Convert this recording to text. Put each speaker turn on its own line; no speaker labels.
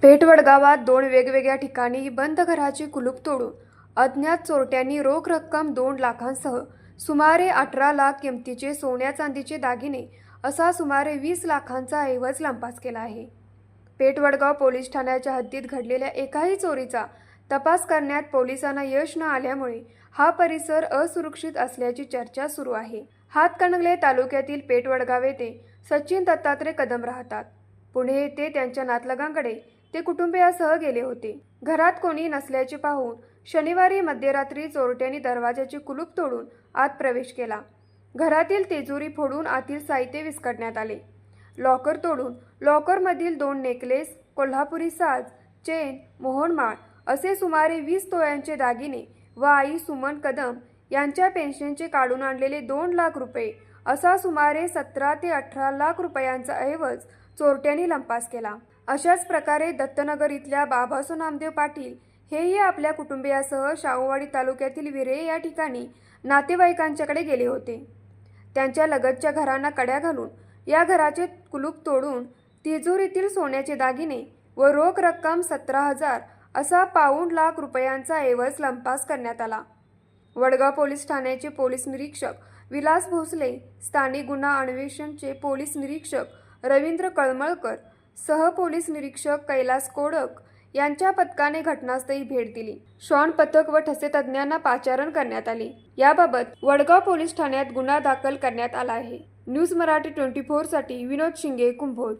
पेठवड गावात दोन वेगवेगळ्या ठिकाणी बंद घराची कुलूप तोडून अज्ञात चोरट्यांनी रोख रक्कम 2 लाखांसह सुमारे 18 लाख किमतीचे सोन्या चांदीचे दागिने असा सुमारे 20 लाखांचा ऐवज लंपास केला आहे। पेठवडगाव पोलीस ठाण्याच्या हद्दीत घडलेल्या एकाही चोरीचा तपास करण्यात पोलिसांना यश न आल्यामुळे हा परिसर असुरक्षित असल्याची चर्चा सुरू आहे। हातकणंगले तालुक्यातील पेठवडगाव येथे सचिन दत्तात्रय कदम राहतात। पुणे येथे त्यांच्या नातलगांकडे ते कुटुंबियासह गेले होते। घरात कोणी नसल्याचे पाहून शनिवारी मध्यरात्री चोरट्यांनी दरवाजाचे कुलूप तोडून आत प्रवेश केला। घरातील तिजोरी फोडून आतील साहित्य विस्कटण्यात आले। लॉकर तोडून लॉकरमधील 2 नेकलेस, कोल्हापुरी साज, चेन, मोहनमाळ असे सुमारे 20 तोळ्यांचे दागिने व आई सुमन कदम यांच्या पेन्शनचे काढून आणलेले 2 लाख रुपये असा सुमारे 17 ते 18 लाख रुपयांचा ऐवज चोरट्यांनी लंपास केला। अशाच प्रकारे दत्तनगर इथल्या बाबासो नामदेव पाटील हेही आपल्या कुटुंबियासह शाहूवाडी तालुक्यातील विरे या ठिकाणी नातेवाईकांच्याकडे गेले होते। त्यांच्या लगतच्या घरांना कड्या घालून या घराचे कुलूप तोडून तिजोरीतील सोन्याचे दागिने व रोख रक्कम 17,000 असा पाऊण लाख रुपयांचा ऐवज लंपास करण्यात आला। वडगाव पोलीस ठाण्याचे पोलीस निरीक्षक विलास भोसले, स्थानिक गुन्हा अन्वेषणचे पोलीस निरीक्षक रवींद्र कळमळकर, सहपोलीस निरीक्षक कैलास कोडक यांच्या पथकाने घटनास्थळी भेट दिली। श्वान पथक व ठसे तज्ञांना पाचारण करण्यात आले। याबाबत वडगाव पोलीस ठाण्यात गुन्हा दाखल करण्यात आला आहे। न्यूज मराठी 24 साठी विनोद शिंगे, कुंभोज।